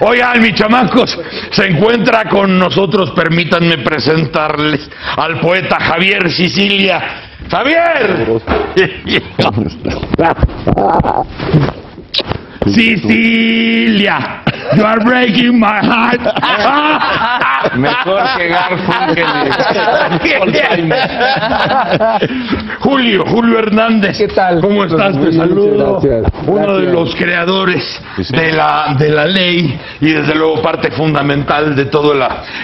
Oigan, mis chamacos, se encuentra con nosotros, permítanme presentarles al poeta Javier Sicilia. ¡Javier! Sicilia, you are breaking my heart. Mejor que Garfunkel. Julio Hernández. ¿Qué tal? ¿Cómo estás? Te saludo. Uno de los creadores de la ley y desde luego parte fundamental de todo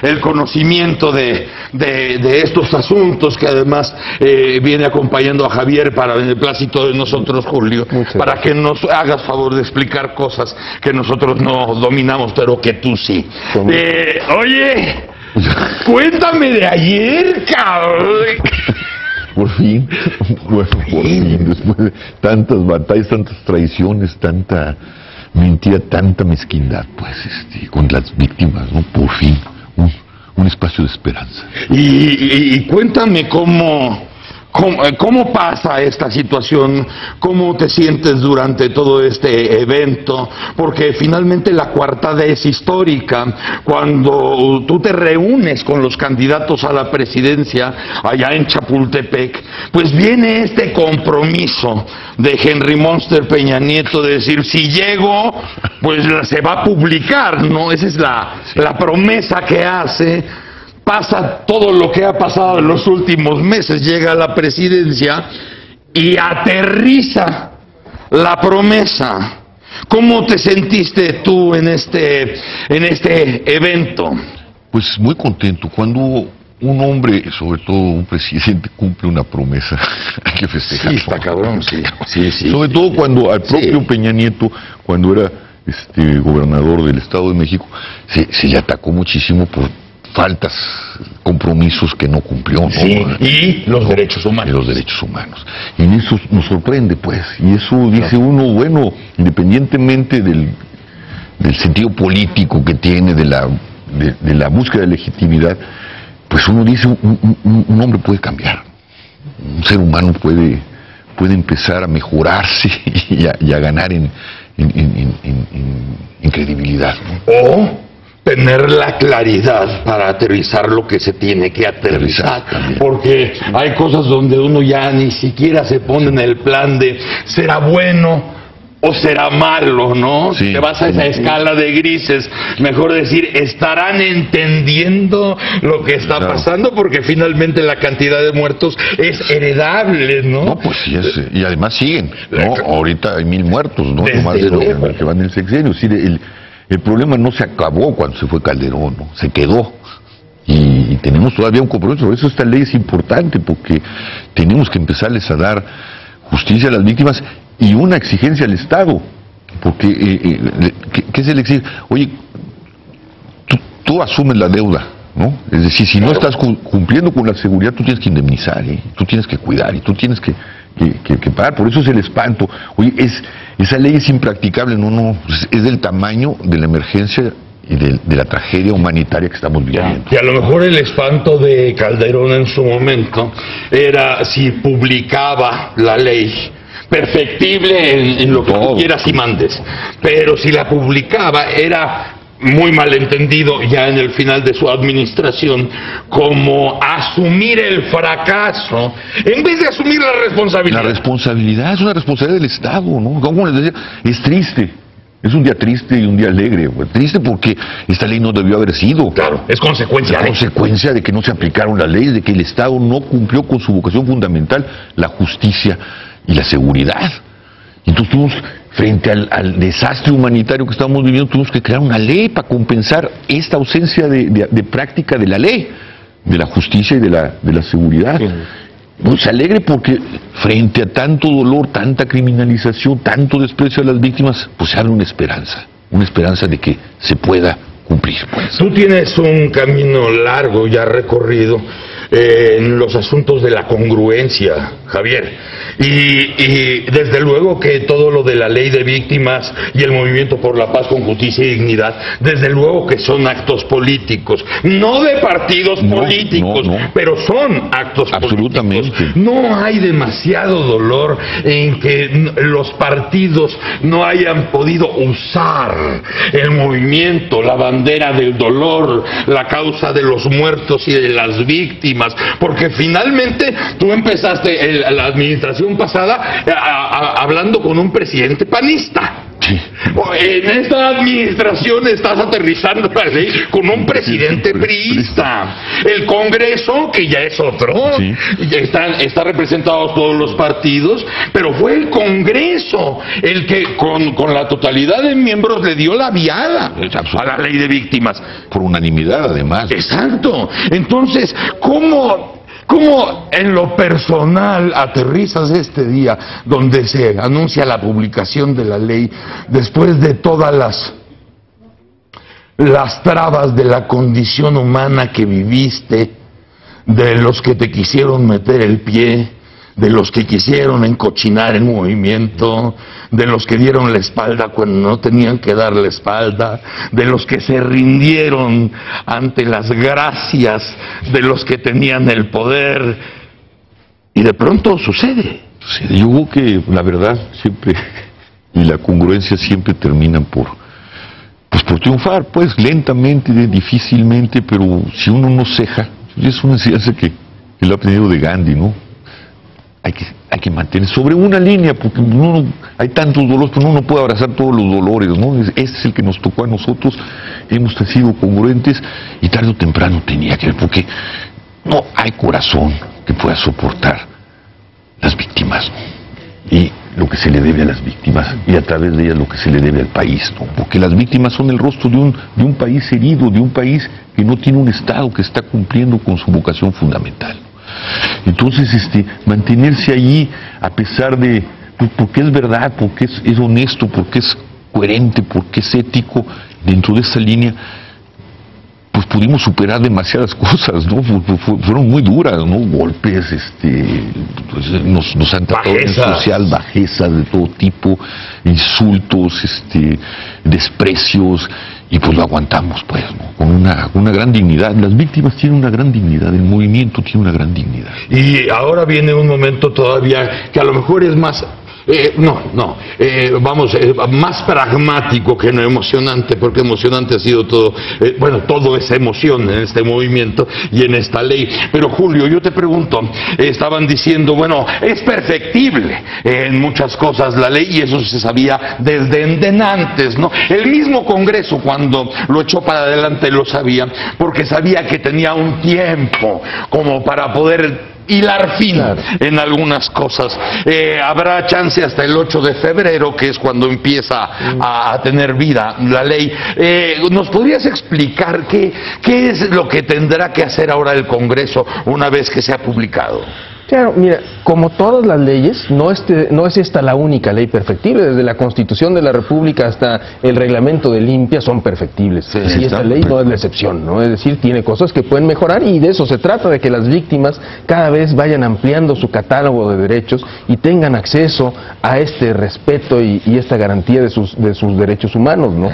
el conocimiento de estos asuntos que además viene acompañando a Javier para el plácito de nosotros, Julio, para que nos hagas favor de explicar cosas que nosotros no dominamos, pero que tú sí. Oye, cuéntame de ayer, cabrón. Por fin, bueno, por fin, después de tantas batallas, tantas traiciones, tanta mentira, tanta mezquindad, pues, con las víctimas, ¿no? Por fin, un espacio de esperanza. Y cuéntame ¿Cómo pasa esta situación? ¿Cómo te sientes durante todo este evento? Porque finalmente la coartada es histórica. Cuando tú te reúnes con los candidatos a la presidencia allá en Chapultepec, pues viene este compromiso de Henry Monster Peña Nieto de decir, si llego, pues se va a publicar, ¿no? Esa es la promesa que hace. Pasa todo lo que ha pasado en los últimos meses, llega a la presidencia y aterriza la promesa. ¿Cómo te sentiste tú en este evento? Pues muy contento. Cuando un hombre, sobre todo un presidente, cumple una promesa, hay que festejar. Sí, está cabrón, sí. Sobre todo cuando al propio Peña Nieto, cuando era gobernador del Estado de México, se le atacó muchísimo por faltas, compromisos que no cumplió, ¿no? Sí, y los derechos humanos. Y los derechos humanos. Y eso nos sorprende, pues. Y eso dice uno, bueno, independientemente del sentido político que tiene, de la búsqueda de legitimidad, pues uno dice, un hombre puede cambiar. Un ser humano puede empezar a mejorarse y a ganar en credibilidad, ¿no? O tener la claridad para aterrizar lo que se tiene que aterrizar, porque hay cosas donde uno ya ni siquiera se pone en el plan de será bueno o será malo, ¿no? Sí, te vas a esa escala de grises, mejor decir, estarán entendiendo lo que está pasando, porque finalmente la cantidad de muertos es heredable, ¿no? No, pues sí, y además siguen, ¿no? Ahorita hay 1000 muertos, ¿no? Más de lo que van en el sexenio. Es decir, el problema no se acabó cuando se fue Calderón, ¿no? Se quedó. Y tenemos todavía un compromiso. Por eso esta ley es importante, porque tenemos que empezarles a dar justicia a las víctimas y una exigencia al Estado. Porque, ¿qué se le exige? Oye, tú asumes la deuda, ¿no? Es decir, si no estás cumpliendo con la seguridad, tú tienes que indemnizar, tú tienes que cuidar y tú tienes que pagar. Por eso es el espanto. Oye, esa ley es impracticable, no, es del tamaño de la emergencia y de la tragedia humanitaria que estamos viviendo. Y a lo mejor el espanto de Calderón en su momento era si publicaba la ley, perfectible en lo que tú quieras y mandes, pero si la publicaba era muy malentendido ya en el final de su administración como asumir el fracaso en vez de asumir la responsabilidad. La responsabilidad es una responsabilidad del Estado, ¿no? Como les decía, es triste. Es un día triste y un día alegre. Triste porque esta ley no debió haber sido. Claro, es consecuencia. Es consecuencia de que no se aplicaron las leyes, de que el Estado no cumplió con su vocación fundamental, la justicia y la seguridad. Entonces tuvimos, frente al desastre humanitario que estamos viviendo, tuvimos que crear una ley para compensar esta ausencia de práctica de la ley, de la justicia y de la seguridad. Pues alegre porque frente a tanto dolor, tanta criminalización, tanto desprecio a las víctimas, pues se abre una esperanza de que se pueda cumplir, pues. Tú tienes un camino largo ya recorrido en los asuntos de la congruencia, Javier. Y desde luego que todo lo de la ley de víctimas y el movimiento por la paz con justicia y dignidad, desde luego que son actos políticos, no de partidos políticos, pero son actos absolutamente políticos. No hay demasiado dolor en que los partidos no hayan podido usar el movimiento, la bandera del dolor, la causa de los muertos y de las víctimas, porque finalmente tú empezaste la administración pasada hablando con un presidente panista. Sí. En esta administración estás aterrizando la ley con un presidente priista. El Congreso, que ya es otro, sí, está representados todos los partidos, pero fue el Congreso el que con la totalidad de miembros le dio la viada a la ley de víctimas. Por unanimidad, además. Exacto. Entonces, ¿cómo en lo personal aterrizas este día donde se anuncia la publicación de la ley después de todas las trabas de la condición humana que viviste, de los que te quisieron meter el pie, de los que quisieron encochinar el movimiento, de los que dieron la espalda cuando no tenían que dar la espalda, de los que se rindieron ante las gracias de los que tenían el poder, y de pronto sucede? Yo creo que la verdad siempre y la congruencia siempre terminan por triunfar, pues lentamente, difícilmente, pero si uno no ceja, es una enseñanza que él ha aprendido de Gandhi, ¿no? Hay que mantener sobre una línea, porque hay tantos dolores, pero uno no puede abrazar todos los dolores, ¿no? Este es el que nos tocó a nosotros, hemos sido congruentes y tarde o temprano tenía que ver, porque no hay corazón que pueda soportar las víctimas, ¿no? Y lo que se le debe a las víctimas, y a través de ellas lo que se le debe al país, ¿no? Porque las víctimas son el rostro de un país herido, de un país que no tiene un Estado que está cumpliendo con su vocación fundamental. Entonces, mantenerse allí a pesar de, porque es verdad, porque es honesto, porque es coherente, porque es ético, dentro de esa línea, pues pudimos superar demasiadas cosas, ¿no? Fueron muy duras, ¿no? Golpes, pues nos han tratado en social, bajezas de todo tipo, insultos, desprecios, y pues lo aguantamos, pues, ¿no? Con una gran dignidad. Las víctimas tienen una gran dignidad, el movimiento tiene una gran dignidad. Y ahora viene un momento todavía que a lo mejor es más... más pragmático que no emocionante, porque emocionante ha sido todo, todo es emoción en este movimiento y en esta ley. Pero Julio, yo te pregunto, estaban diciendo, es perfectible en muchas cosas la ley, y eso se sabía desde antes, ¿no? El mismo Congreso, cuando lo echó para adelante, lo sabía, porque sabía que tenía un tiempo como para poder hilar fino en algunas cosas. Habrá chance hasta el 8 de febrero, que es cuando empieza a tener vida la ley. ¿Nos podrías explicar qué es lo que tendrá que hacer ahora el Congreso una vez que se ha publicado? Claro, mira, como todas las leyes, no es esta la única ley perfectible. Desde la Constitución de la República hasta el reglamento de limpia son perfectibles. Sí, y esta ley no es la excepción, ¿no? Es decir, tiene cosas que pueden mejorar, y de eso se trata, de que las víctimas cada vez vayan ampliando su catálogo de derechos y tengan acceso a este respeto y esta garantía de sus derechos humanos, ¿no?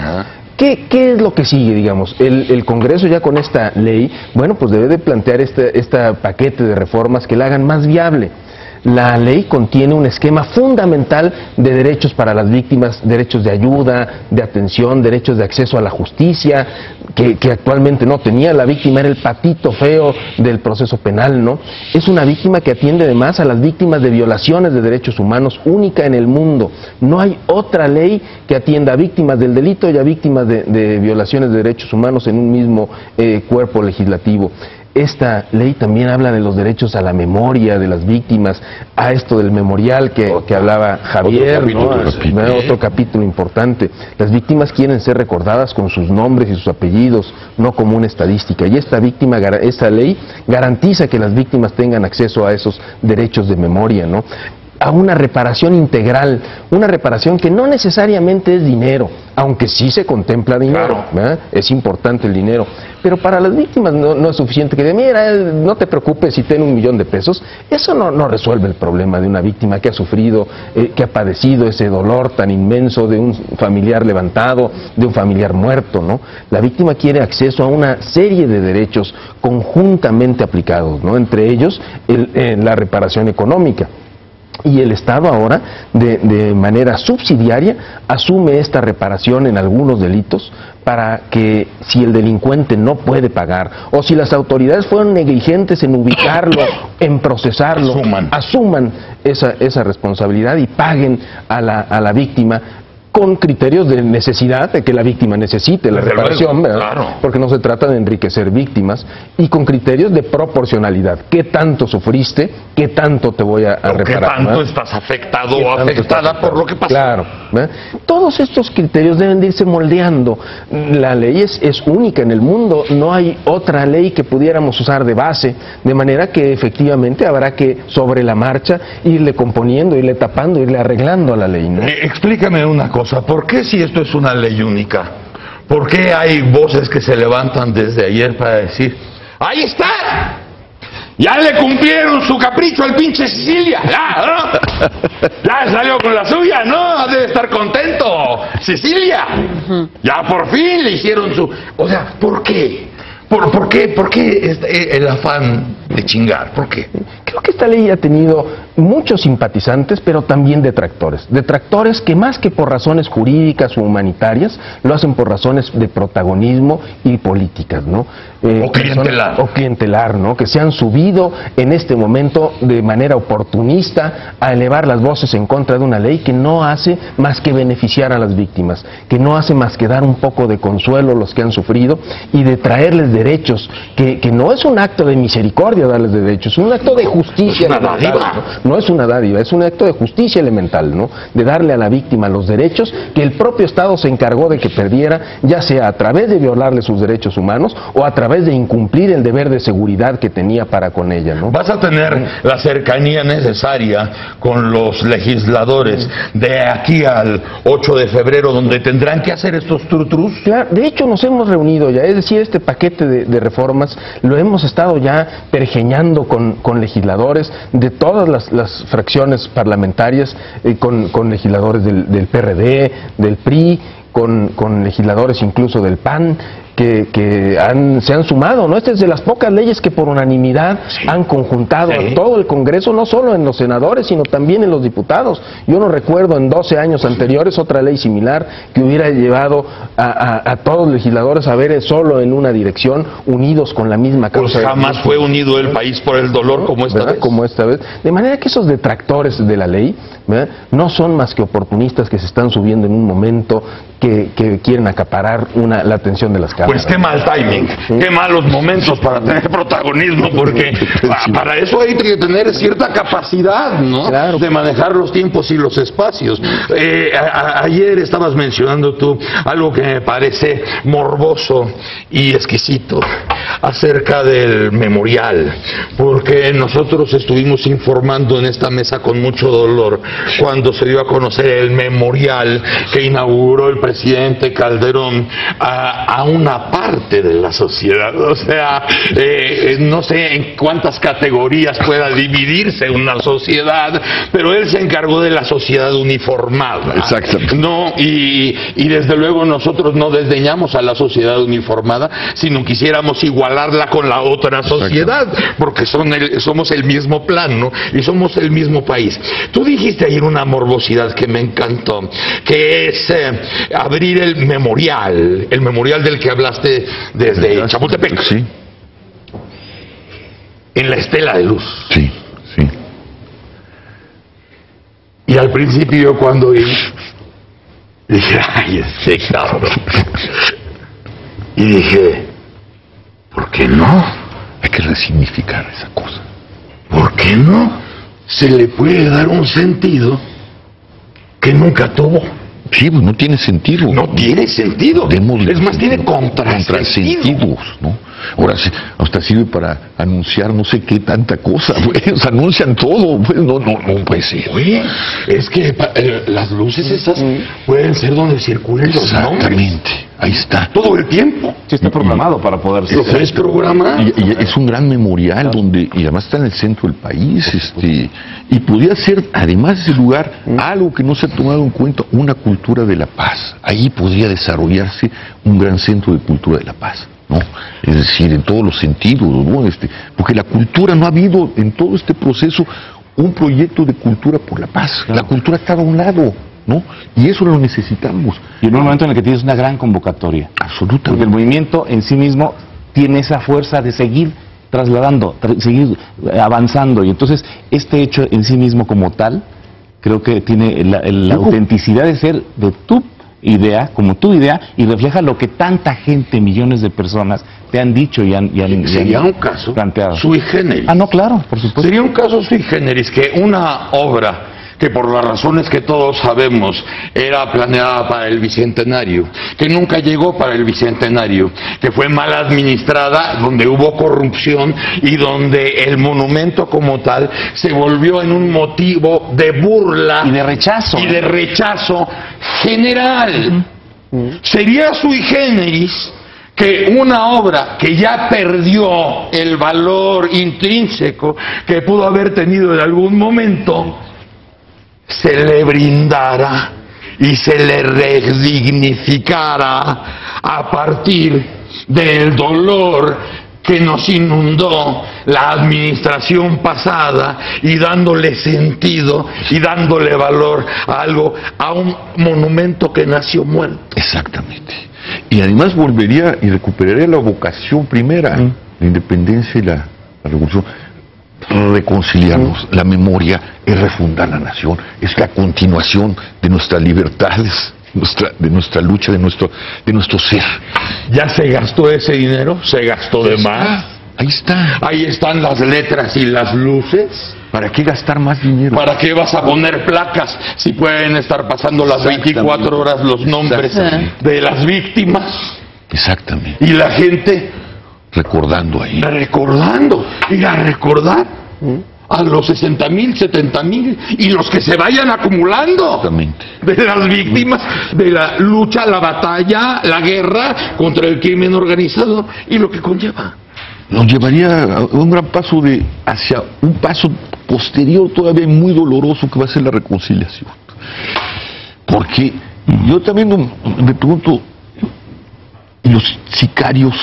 ¿Qué es lo que sigue, digamos? El Congreso ya con esta ley, pues debe de plantear este paquete de reformas que la hagan más viable. La ley contiene un esquema fundamental de derechos para las víctimas, derechos de ayuda, de atención, derechos de acceso a la justicia, que actualmente no tenía. La víctima era el patito feo del proceso penal, ¿no? Es una víctima que atiende además a las víctimas de violaciones de derechos humanos, única en el mundo. No hay otra ley que atienda a víctimas del delito y a víctimas de violaciones de derechos humanos en un mismo cuerpo legislativo. Esta ley también habla de los derechos a la memoria de las víctimas, a esto del memorial que hablaba Javier, otro capítulo importante. Las víctimas quieren ser recordadas con sus nombres y sus apellidos, no como una estadística. Y esta ley garantiza que las víctimas tengan acceso a esos derechos de memoria, ¿no? a una reparación integral, una reparación que no necesariamente es dinero, aunque sí se contempla dinero, ¿verdad? Es importante el dinero, pero para las víctimas no es suficiente que digan, mira, no te preocupes si ten $1,000,000, eso no resuelve el problema de una víctima que ha sufrido, que ha padecido ese dolor tan inmenso de un familiar levantado, de un familiar muerto, ¿no? La víctima quiere acceso a una serie de derechos conjuntamente aplicados, ¿no? Entre ellos la reparación económica. Y el Estado ahora, de manera subsidiaria, asume esta reparación en algunos delitos para que si el delincuente no puede pagar o si las autoridades fueron negligentes en ubicarlo, en procesarlo, asuman esa responsabilidad y paguen a la víctima con criterios de necesidad, de que la víctima necesite la reparación, ¿verdad? Claro. Porque no se trata de enriquecer víctimas, y con criterios de proporcionalidad. ¿Qué tanto sufriste? ¿Qué tanto te voy a reparar? ¿Qué tanto estás afectado o afectada por lo que pasó? Claro. ¿verdad? Todos estos criterios deben de irse moldeando. La ley es única en el mundo, no hay otra ley que pudiéramos usar de base, de manera que efectivamente habrá que, sobre la marcha, irle componiendo, irle tapando, irle arreglando a la ley, ¿no? Explícame una cosa. ¿Por qué, si esto es una ley única, por qué hay voces que se levantan desde ayer para decir, ¡ahí está! ¡Ya le cumplieron su capricho al pinche Sicilia! ¡Ya, ¿no? ¡Ya salió con la suya! ¡No! Debe estar contento Sicilia. Ya por fin le hicieron su... O sea, ¿por qué? ¿Por qué el afán de chingar? ¿Por qué? Creo que esta ley ha tenido muchos simpatizantes, pero también detractores. Detractores que más que por razones jurídicas o humanitarias, lo hacen por razones de protagonismo y políticas, ¿no? O clientelar. O clientelar, ¿no? Que se han subido en este momento de manera oportunista a elevar las voces en contra de una ley que no hace más que beneficiar a las víctimas, que no hace más que dar un poco de consuelo a los que han sufrido y de traerles derechos, que no es un acto de misericordia darles derechos, es un acto de justicia elemental, ¿no? No es una dádiva, es un acto de justicia elemental, ¿no? De darle a la víctima los derechos que el propio Estado se encargó de que perdiera, ya sea a través de violarle sus derechos humanos o a través de incumplir el deber de seguridad que tenía para con ella, ¿no? Vas a tener la cercanía necesaria con los legisladores de aquí al 8 de febrero, donde tendrán que hacer estos trutrus. Claro, de hecho nos hemos reunido ya, es decir, este paquete de reformas lo hemos estado ya pergeñando con legisladores de todas las fracciones parlamentarias, con legisladores del PRD, del PRI, con legisladores incluso del PAN, que se han sumado, ¿no? Esta es de las pocas leyes que por unanimidad han conjuntado a todo el Congreso, no solo en los senadores, sino también en los diputados. Yo no recuerdo en 12 años anteriores otra ley similar que hubiera llevado a todos los legisladores a ver solo en una dirección, unidos con la misma causa. Pues jamás fue unido el país por el dolor como esta vez. Como esta vez. De manera que esos detractores de la ley, ¿verdad?, no son más que oportunistas que se están subiendo en un momento que quieren acaparar la atención de las cámaras. Pues qué mal timing, qué malos momentos para tener protagonismo, porque para eso hay que tener cierta capacidad, ¿no? Claro. De manejar los tiempos y los espacios. Ayer estabas mencionando tú algo que me parece morboso y exquisito acerca del memorial, porque nosotros estuvimos informando en esta mesa con mucho dolor cuando se dio a conocer el memorial que inauguró el presidente Calderón a una parte de la sociedad. O sea, no sé en cuántas categorías pueda dividirse una sociedad, pero él se encargó de la sociedad uniformada. Exactamente. No, y desde luego nosotros no desdeñamos a la sociedad uniformada, sino quisiéramos igualarla con la otra sociedad, porque somos el mismo plan, ¿no? Y somos el mismo país. Tú dijiste ayer una morbosidad que me encantó, que es abrir el memorial del que hablaste desde Chapultepec. Sí. En la Estela de Luz. Sí, sí. Y al principio cuando dije, ay, ese cabrón. Y dije, ¿por qué no? Hay que resignificar esa cosa. ¿Por qué no? Se le puede dar un sentido que nunca tuvo. Sí, pues no tiene sentido. No tiene sentido. Es más, tiene contrasentidos, ¿no? Ahora sí, hasta sirve para anunciar no sé qué tanta cosa, pues, anuncian todo, pues, no puede ser. Oye, es que las luces esas pueden ser donde circulen los nombres. Exactamente, ahí está. Todo el tiempo. Sí, está programado para poder ser. Es programado. Y es un gran memorial donde, y además está en el centro del país, y podría ser, además de ese lugar, algo que no se ha tomado en cuenta, una cultura de la paz. Ahí podría desarrollarse un gran centro de cultura de la paz, ¿no? Es decir, en todos los sentidos, ¿no? Porque la cultura, no ha habido en todo este proceso un proyecto de cultura por la paz. Claro. La cultura está a un lado, ¿no? Y eso lo necesitamos. Y en un momento en el que tienes una gran convocatoria. Absolutamente. Porque el movimiento en sí mismo tiene esa fuerza de seguir trasladando, seguir avanzando. Y entonces, este hecho en sí mismo como tal, creo que tiene la autenticidad de ser de tu idea, como tu idea, y refleja lo que tanta gente, millones de personas, te han dicho y han sería un caso planteado. Sui generis. Ah, no, claro, por supuesto. Sería un caso sui generis que una obra que por las razones que todos sabemos era planeada para el Bicentenario, que nunca llegó para el Bicentenario, que fue mal administrada, donde hubo corrupción y donde el monumento como tal se volvió en un motivo de burla y de rechazo. Y de rechazo general. Sería sui generis que una obra que ya perdió el valor intrínseco que pudo haber tenido en algún momento, se le brindara y se le redignificara a partir del dolor que nos inundó la administración pasada, y dándole sentido y dándole valor a algo, a un monumento que nació muerto. Exactamente. Y además volvería y recuperaría la vocación primera, la independencia y la revolución. Reconciliarnos, la memoria es refundar la nación, es la continuación de nuestras libertades, de nuestra lucha, de nuestro ser. Ya se gastó ese dinero, se gastó de más. Ahí está. Ahí están las letras y las luces. ¿Para qué gastar más dinero? ¿Para qué vas a poner placas si pueden estar pasando las 24 horas los nombres de las víctimas? Exactamente. Y la gente recordando ahí. Recordando. Ir a recordar a los 60,000, 70,000 y los que se vayan acumulando. Exactamente. De las víctimas de la lucha, la batalla, la guerra contra el crimen organizado y lo que conlleva. Nos llevaría a un gran paso hacia un paso posterior todavía muy doloroso, que va a ser la reconciliación. Porque yo también me pregunto, los sicarios,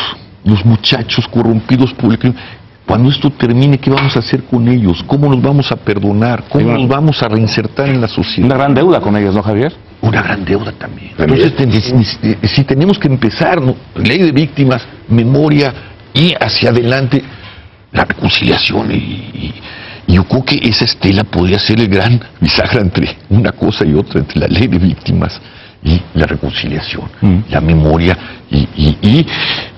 los muchachos corrompidos por el crimen, cuando esto termine, ¿qué vamos a hacer con ellos? ¿Cómo nos vamos a perdonar? ¿Cómo nos vamos a reinsertar en la sociedad? Una gran deuda con ellos, ¿no, Javier? Una gran deuda también. Entonces, si tenemos que empezar, ¿no? Ley de víctimas, memoria y hacia adelante la reconciliación. Y yo creo que esa estela podría ser el gran bisagra entre una cosa y otra, entre la ley de víctimas y la reconciliación, la memoria y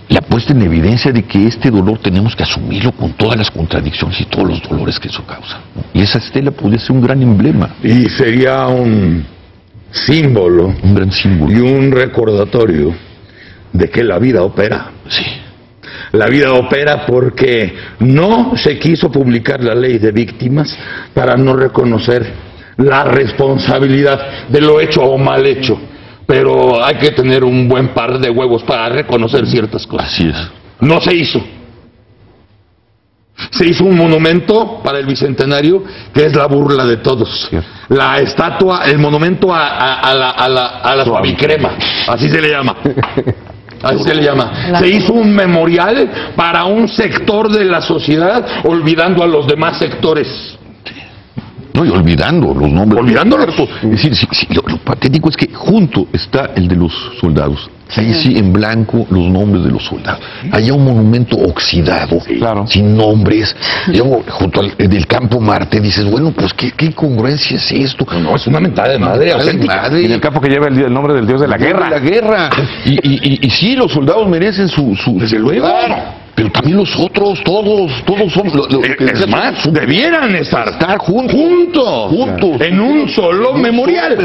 la puesta en evidencia de que este dolor tenemos que asumirlo con todas las contradicciones y todos los dolores que eso causa, ¿no? Y esa estela podría ser un gran emblema. Y sería un símbolo. Un gran símbolo. Y un recordatorio de que la vida opera. Sí. La vida opera porque no se quiso publicar la ley de víctimas para no reconocer la responsabilidad de lo hecho o mal hecho. Pero hay que tener un buen par de huevos para reconocer ciertas cosas. Así es. No se hizo. Se hizo un monumento para el Bicentenario que es la burla de todos. Sí. La estatua, el monumento a la suavicrema, así se le llama. Así se le llama. Se hizo un memorial para un sector de la sociedad, olvidando a los demás sectores. No, y olvidando los nombres. Olvidándolos. Es decir, lo patético es que junto está el de los soldados. Ahí sí, en blanco, los nombres de los soldados. Allá un monumento oxidado, sin nombres. Luego, junto al del Campo Marte, dices, bueno, pues, ¿qué incongruencia es esto? No, es una mentada de madre auténtica. Y en el campo que lleva el nombre del dios de la guerra. Y sí, los soldados merecen su desde luego. Pero también los otros, todos son... Es más, debieran estar juntos, en un solo memorial.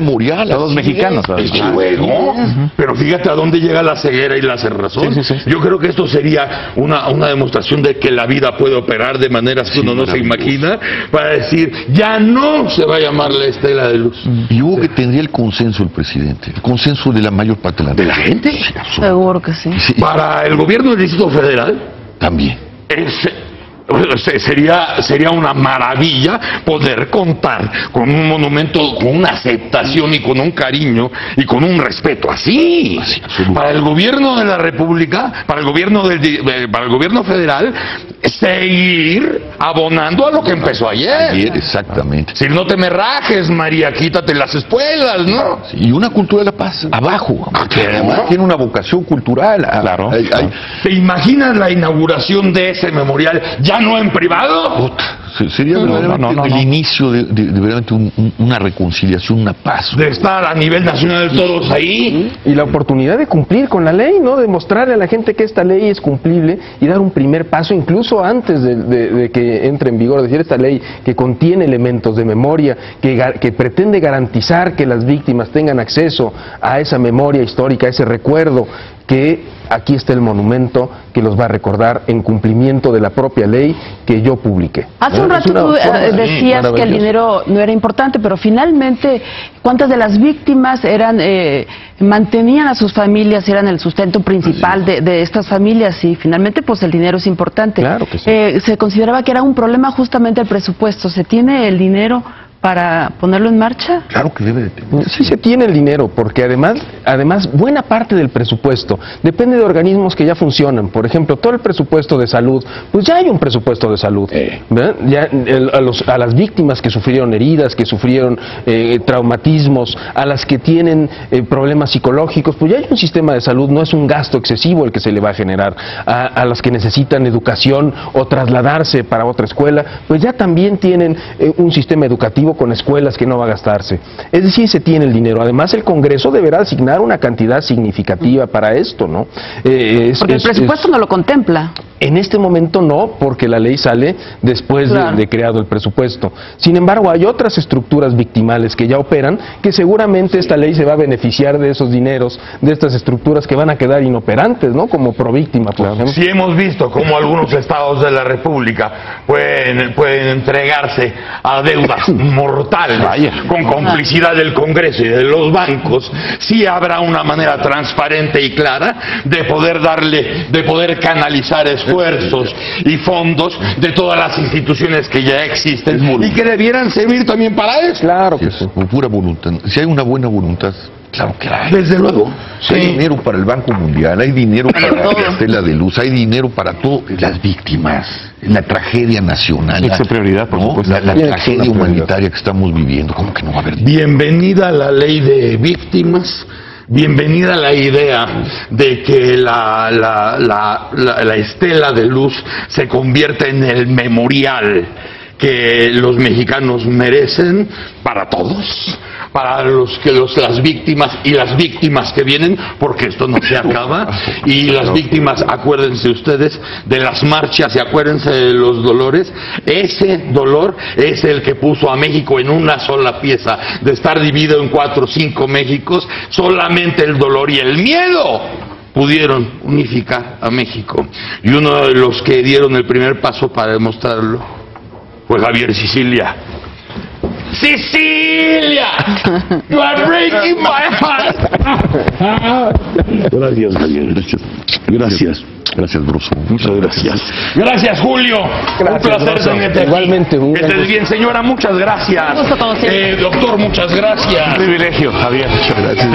Todos mexicanos. Luego, pero fíjate a dónde llega la ceguera y la cerrazón. Sí. Yo creo que esto sería una demostración de que la vida puede operar de maneras que uno no se imagina, para decir, ya no se va a llamar la estela de luz. Y hubo que tendría el consenso el presidente, el consenso de la mayor parte ¿De la gente? Sí, Seguro que sí. Para el gobierno del Distrito Federal, también. sería una maravilla poder contar con un monumento, con una aceptación y con un cariño y con un respeto así. Para el gobierno de la República, para el gobierno federal, seguir abonando a lo que empezó ayer. Exactamente. Si no te me rajes, María, quítate las espuelas, ¿no? Y una cultura de la paz abajo, que además tiene una vocación cultural. Claro. ¿Te imaginas la inauguración de ese memorial ya no en privado? Sería verdaderamente el inicio de verdaderamente una reconciliación, una paz. De estar a nivel nacional todos ahí. Y la oportunidad de cumplir con la ley, ¿no? De mostrarle a la gente que esta ley es cumplible y dar un primer paso, incluso antes de que entre en vigor. Es decir, esta ley que contiene elementos de memoria, que pretende garantizar que las víctimas tengan acceso a esa memoria histórica, a ese recuerdo, que aquí está el monumento que los va a recordar en cumplimiento de la propia ley que yo publiqué. Hace un rato tú decías que el dinero no era importante, pero finalmente, ¿cuántas de las víctimas mantenían a sus familias, eran el sustento principal de estas familias? Y finalmente, pues el dinero es importante. Claro que sí. Se consideraba que era un problema justamente el presupuesto. ¿Se tiene el dinero para ponerlo en marcha? Claro que debe de tener. Sí se tiene el dinero, porque además buena parte del presupuesto depende de organismos que ya funcionan. Por ejemplo, todo el presupuesto de salud, pues ya hay un presupuesto de salud. ¿Verdad? Ya a las víctimas que sufrieron heridas, que sufrieron traumatismos, a las que tienen problemas psicológicos, pues ya hay un sistema de salud, no es un gasto excesivo el que se le va a generar. A las que necesitan educación o trasladarse para otra escuela, pues ya también tienen un sistema educativo con escuelas que no va a gastarse. Es decir, se tiene el dinero. Además, el Congreso deberá asignar una cantidad significativa para esto, ¿no? Porque el presupuesto no lo contempla. En este momento no, porque la ley sale después de creado el presupuesto. Sin embargo, hay otras estructuras victimales que ya operan, que seguramente esta ley se va a beneficiar de esos dineros, de estas estructuras que van a quedar inoperantes, ¿no? Como Províctima, por ejemplo. Sí hemos visto cómo algunos estados de la República pueden entregarse a deudas mortales con complicidad del Congreso y de los bancos. Sí habrá una manera transparente y clara de poder canalizar esfuerzos y fondos de todas las instituciones que ya existen y que debieran servir también para eso. Claro que sí. Con pura voluntad. Si hay una buena voluntad, claro que la hay. Desde luego. Sí. Hay dinero para el Banco Mundial, hay dinero para la Estela de Luz, hay dinero para todas las víctimas, la tragedia nacional. Esa prioridad, por supuesto. La tragedia humanitaria que estamos viviendo. ¿Cómo que no va a haber? Bienvenida a la ley de víctimas. Bienvenida a la idea de que la Estela de Luz se convierta en el memorial que los mexicanos merecen para todos, para las víctimas y las víctimas que vienen, porque esto no se acaba. Y las víctimas, acuérdense ustedes de las marchas y acuérdense de los dolores. Ese dolor es el que puso a México en una sola pieza, de estar dividido en 4 o 5 Méxicos. Solamente el dolor y el miedo pudieron unificar a México. Y uno de los que dieron el primer paso para demostrarlo fue Javier Sicilia. ¡Sicilia! You are breaking my heart. Gracias, Javier. Gracias. Gracias, Broso. Muchas gracias. Gracias, Julio. Gracias, un placer tenerte aquí. Igualmente. Que estés bien, señora. Muchas gracias. Un gusto, como siempre. Doctor, muchas gracias. Un privilegio, Javier. Muchas gracias.